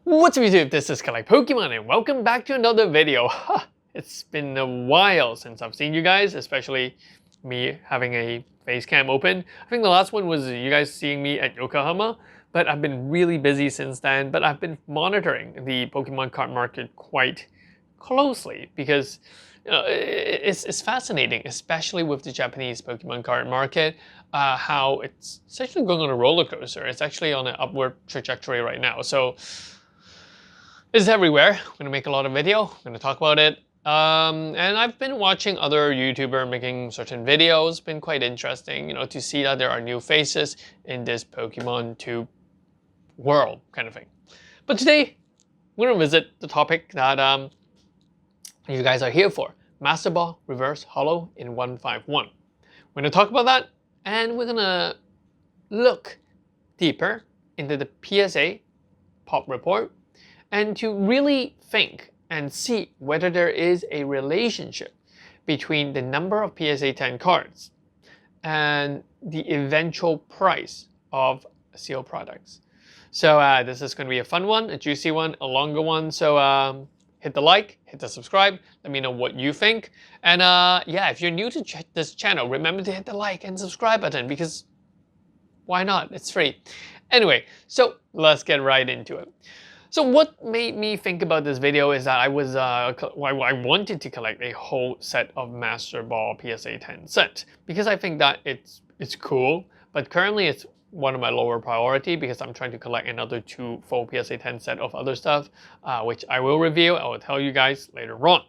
What's up YouTube, this is Collect Pokemon and welcome back to another video. It's been a while since I've seen you guys, especially me having a face cam open. I think the last one was you guys seeing me at Yokohama, but I've been really busy since then. But I've been monitoring the Pokemon card market quite closely because it's fascinating, especially with the Japanese Pokemon card market, how it's actually going on a roller coaster. It's actually on an upward trajectory right now. So it's everywhere. I'm going to make a lot of video. I'm going to talk about it. And I've been watching other YouTubers making certain videos. Been quite interesting, to see that there are new faces in this Pokemon 2 world kind of thing. But today, we're going to visit the topic that you guys are here for. Master Ball Reverse Holo in 151. We're going to talk about that, and we're going to look deeper into the PSA pop report and to really think and see whether there is a relationship between the number of PSA 10 cards and the eventual price of sealed products. So this is going to be a fun one, a juicy one, a longer one. So hit the like, hit the subscribe, let me know what you think. And yeah, if you're new to this channel, remember to hit the like and subscribe button because why not? It's free. Anyway, so let's get right into it. So what made me think about this video is that I wanted to collect a whole set of Master Ball PSA 10 set because I think that it's cool, but currently it's one of my lower priority because I'm trying to collect another 2 full PSA 10 set of other stuff, which I will review. I will tell you guys later on.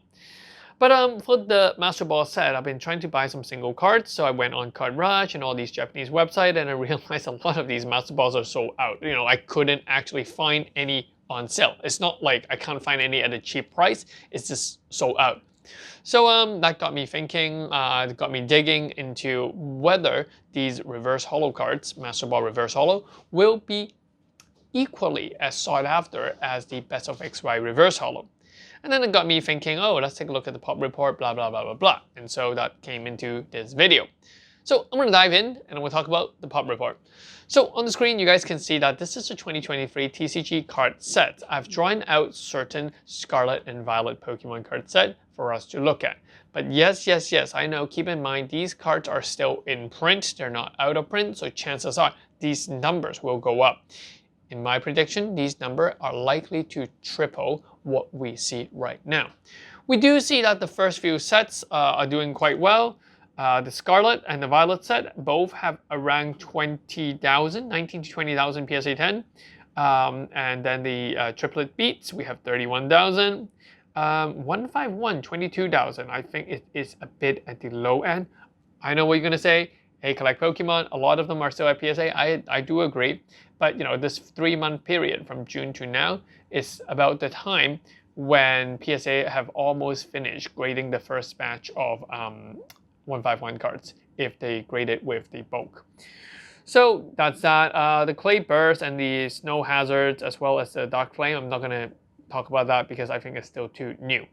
But for the Master Ball set, I've been trying to buy some single cards, so I went on Card Rush and all these Japanese websites, and I realized a lot of these Master Balls are sold out. I couldn't actually find any on sale. It's not like I can't find any at a cheap price, it's just sold out. So that got me thinking, it got me digging into whether these Reverse Holo cards, Master Ball Reverse Holo, will be equally as sought after as the Best of XY Reverse Holo. And then it got me thinking, oh, let's take a look at the pop report, blah, blah, blah, blah, blah. And so that came into this video. So I'm going to dive in and I'm going to talk about the pop report. So on the screen, you guys can see that this is a 2023 TCG card set. I've drawn out certain Scarlet and Violet Pokemon card set for us to look at. But yes, I know, keep in mind, these cards are still in print. They're not out of print, so chances are these numbers will go up. In my prediction, these numbers are likely to triple what we see right now. We do see that the first few sets are doing quite well. The Scarlet and the Violet set both have around 20,000, 19 to 20,000 PSA 10. And then the Triplet Beats, we have 31,000. 151, 22,000. I think it is a bit at the low end. I know what you're going to say. Hey, collect Pokemon. A lot of them are still at PSA. I do agree. But this 3-month period from June to now is about the time when PSA have almost finished grading the first batch of 151 cards if they grade it with the bulk. So that's that. The Clay Burst and the Snow Hazards as well as the Dark Flame, I'm not going to talk about that because I think it's still too new.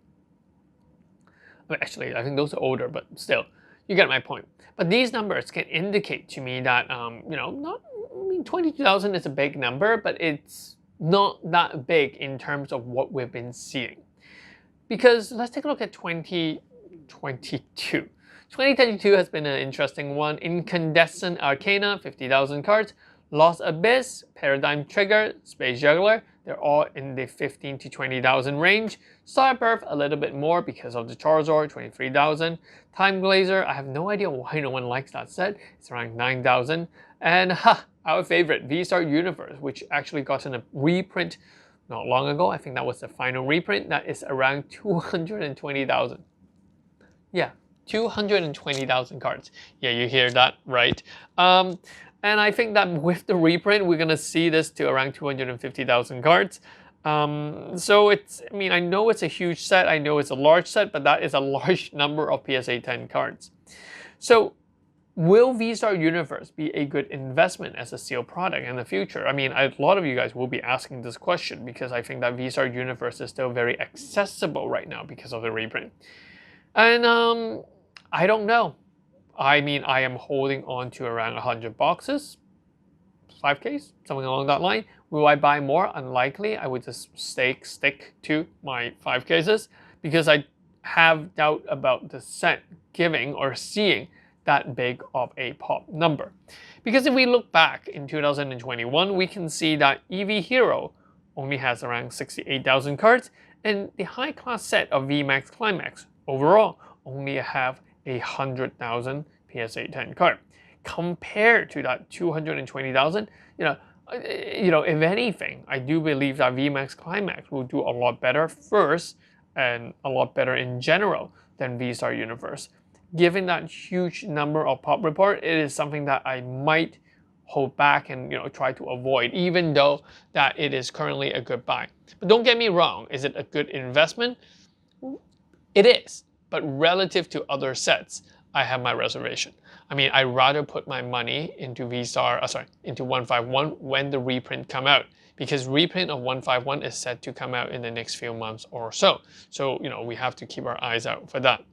Actually, I think those are older, but still, you get my point. But these numbers can indicate to me that, 22,000 is a big number, but it's not that big in terms of what we've been seeing. Because let's take a look at 2022. 2022 has been an interesting one. Incandescent Arcana, 50,000 cards. Lost Abyss, Paradigm Trigger, Space Juggler, they're all in the 15 to 20,000 range. Starbirth, a little bit more because of the Charizard, 23,000. Time Glazer, I have no idea why no one likes that set. It's around 9,000. And our favorite, V-Star Universe, which actually got in a reprint not long ago. I think that was the final reprint. That is around 220,000. Yeah, 220,000 cards. Yeah, you hear that right. And I think that with the reprint, we're going to see this to around 250,000 cards. So it's, I know it's a huge set. I know it's a large set, but that is a large number of PSA 10 cards. So will V-Star Universe be a good investment as a sealed product in the future? A lot of you guys will be asking this question because I think that V-Star Universe is still very accessible right now because of the reprint. And I don't know. I am holding on to around 100 boxes, 5Ks, something along that line. Will I buy more? Unlikely. I would just stick to my 5 cases because I have doubt about the set giving or seeing that big of a pop number. Because if we look back in 2021, we can see that EV Hero only has around 68,000 cards, and the high class set of VMAX Climax overall only have 100,000 PSA 10 card. Compared to that 220,000, if anything, I do believe that VMAX Climax will do a lot better first and a lot better in general than V-Star Universe. Given that huge number of pop report, it is something that I might hold back and try to avoid, even though that it is currently a good buy. But don't get me wrong, is it a good investment? It is, but relative to other sets, I have my reservation. I mean, I'd rather put my money into into 151 when the reprint come out, because reprint of 151 is set to come out in the next few months or so. So, we have to keep our eyes out for that.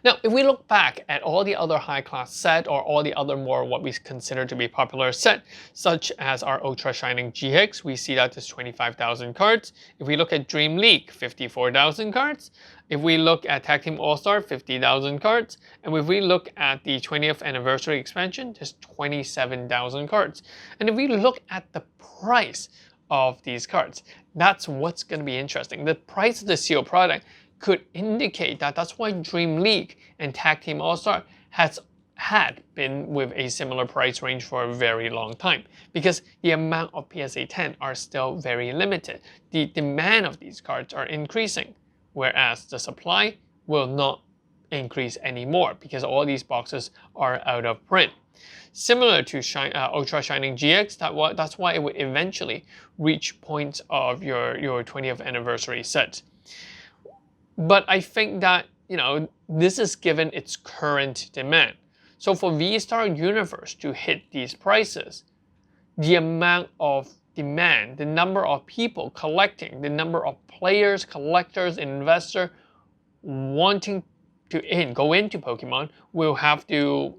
Now, if we look back at all the other high-class set or all the other more what we consider to be popular set, such as our Ultra Shining GX, we see that there's 25,000 cards. If we look at Dream League, 54,000 cards. If we look at Tag Team All-Star, 50,000 cards. And if we look at the 20th anniversary expansion, there's 27,000 cards. And if we look at the price of these cards, that's what's going to be interesting. The price of the sealed product could indicate that that's why Dream League and Tag Team All-Star had been with a similar price range for a very long time, because the amount of PSA 10 are still very limited. The demand of these cards are increasing, whereas the supply will not increase anymore because all these boxes are out of print. Similar to Ultra Shining GX, that's why it would eventually reach points of your 20th anniversary set. But I think that, this is given its current demand. So for V-Star Universe to hit these prices, the amount of demand, the number of people collecting, the number of players, collectors, investors wanting to go into Pokemon will have to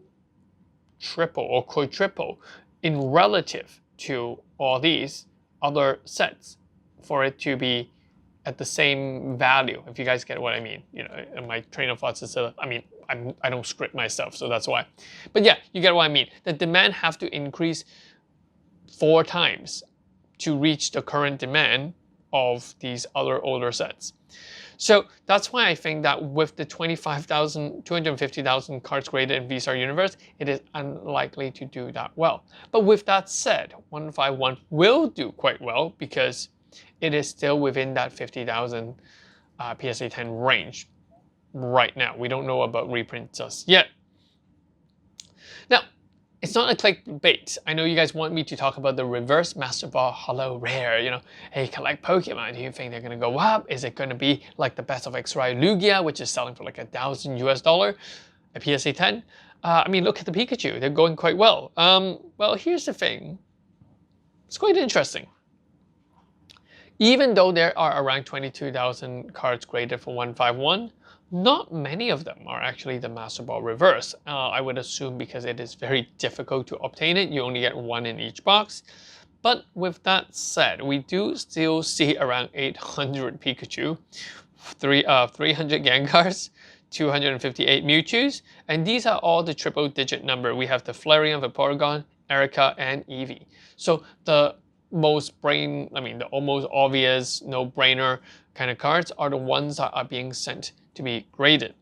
triple or quadruple in relative to all these other sets for it to be at the same value, if you guys get what I mean. My train of thoughts is, I don't script myself, so that's why. But yeah, you get what I mean. The demand have to increase 4 times to reach the current demand of these other older sets. So that's why I think that with the 250,000 cards graded in V-Star Universe, it is unlikely to do that well. But with that said, 151 will do quite well because it is still within that 50,000 PSA 10 range right now. We don't know about reprint just yet. Now, it's not a clickbait. I know you guys want me to talk about the reverse Master Ball Holo Rare. Hey, collect Pokemon. Do you think they're going to go up? Is it going to be like the Best of X-Ray Lugia, which is selling for like $1,000 US, a PSA 10? Look at the Pikachu. They're going quite well. Well, here's the thing. It's quite interesting. Even though there are around 22,000 cards graded for 151, not many of them are actually the Master Ball Reverse. I would assume because it is very difficult to obtain it. You only get 1 in each box. But with that said, we do still see around 800 Pikachu, 300 Gengars, 258 Mewtwo's, and these are all the triple-digit number. We have the Flareon, Vaporeon, Erica, and Eevee. So the the almost obvious no-brainer kind of cards are the ones that are being sent to be graded.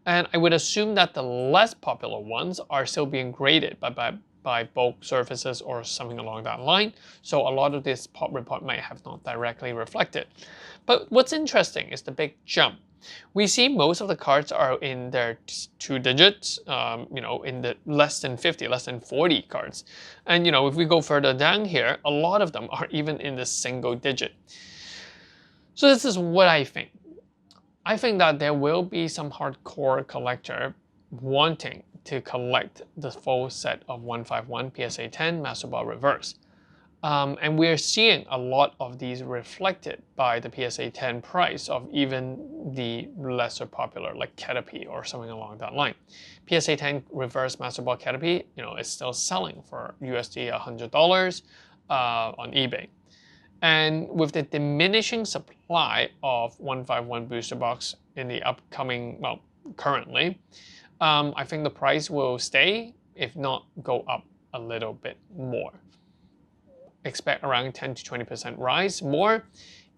And I would assume that the less popular ones are still being graded by bulk services or something along that line. So a lot of this pop report might have not directly reflected. But what's interesting is the big jump. We see most of the cards are in their 2 digits, in the less than 50, less than 40 cards. And, if we go further down here, a lot of them are even in the single digit. So this is what I think. I think that there will be some hardcore collector wanting to collect the full set of 151 PSA 10 Master Ball Reverse. And we're seeing a lot of these reflected by the PSA 10 price of even the lesser popular, like Caterpie or something along that line. PSA 10 Reverse Master Ball Caterpie, is still selling for USD $100. on eBay. And with the diminishing supply of 151 booster box in the upcoming, well, currently, I think the price will stay, if not go up a little bit more. Expect around 10 to 20% rise more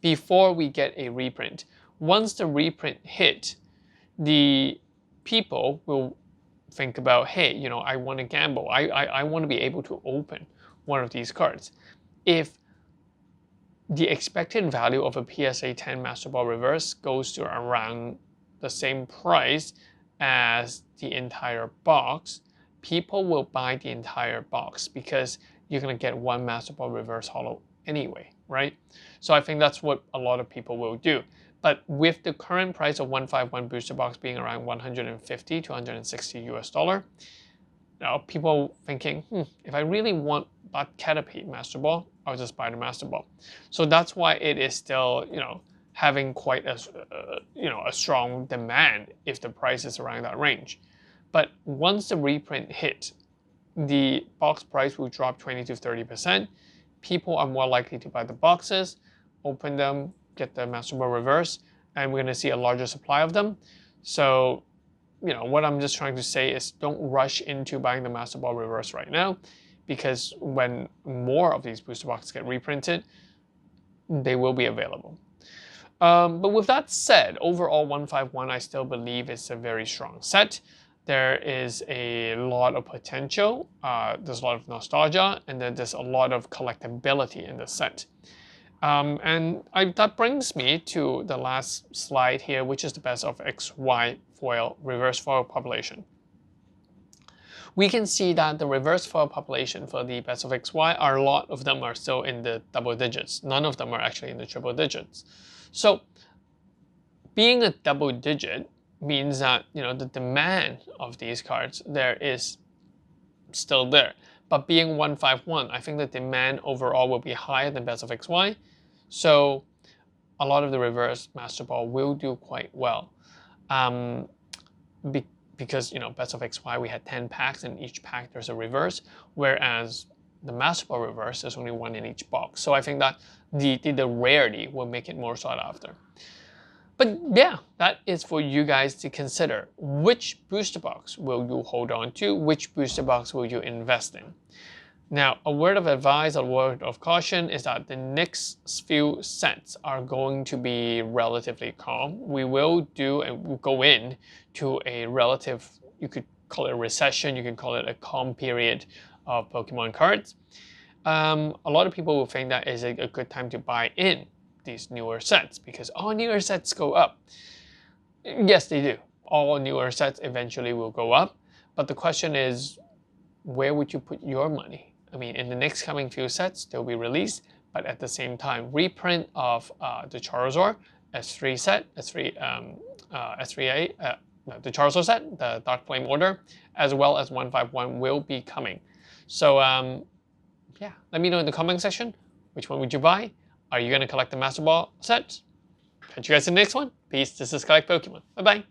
before we get a reprint. Once the reprint hit, the people will think about, hey, you know, I want to gamble. I want to be able to open one of these cards. If the expected value of a PSA 10 Master Ball Reverse goes to around the same price as the entire box, people will buy the entire box because you're going to get one Master Ball Reverse Holo anyway, right? So I think that's what a lot of people will do. But with the current price of 151 booster box being around 150 to 160 US dollar, now people thinking, if I really want that Caterpie Master Ball, I'll just buy the Master Ball. So that's why it is still, you know, having quite a, a strong demand if the price is around that range. But once the reprint hit, the box price will drop 20 to 30%. People are more likely to buy the boxes, open them, get the Master Ball Reverse, and we're going to see a larger supply of them. So, you know, what I'm just trying to say is don't rush into buying the Master Ball Reverse right now, because when more of these booster boxes get reprinted, they will be available. But with that said, overall 151 I still believe is a very strong set. There is a lot of potential, there's a lot of nostalgia, and then there's a lot of collectability in the set. That brings me to the last slide here, which is the best of XY foil, reverse foil population. We can see that the reverse foil population for the best of XY, a lot of them are still in the double digits. None of them are actually in the triple digits. So being a double digit means that, you know, the demand of these cards there is still there. But being 151, I think the demand overall will be higher than best of XY. So a lot of the reverse Master Ball will do quite well. Because, you know, best of XY, we had 10 packs, and each pack there's a reverse, whereas the Master Ball Reverse, there's only one in each box. So I think that the rarity will make it more sought after. But yeah, that is for you guys to consider. Which booster box will you hold on to? Which booster box will you invest in? Now, a word of advice, a word of caution is that the next few sets are going to be relatively calm. We will do and we'll go in to a relative, you could call it a recession, you can call it a calm period of Pokemon cards. A lot of people will think that is a good time to buy in these newer sets because all newer sets go up. Yes, they do. All newer sets eventually will go up. But the question is, where would you put your money? I mean, in the next coming few sets, they'll be released, but at the same time, reprint of the Charizard S3 set, S3A, the Charizard set, the Dark Flame Order, as well as 151 will be coming. So yeah, let me know in the comment section, which one would you buy? Are you going to collect the Master Ball set? Catch you guys in the next one. Peace. This is Collect Pokemon. Bye-bye.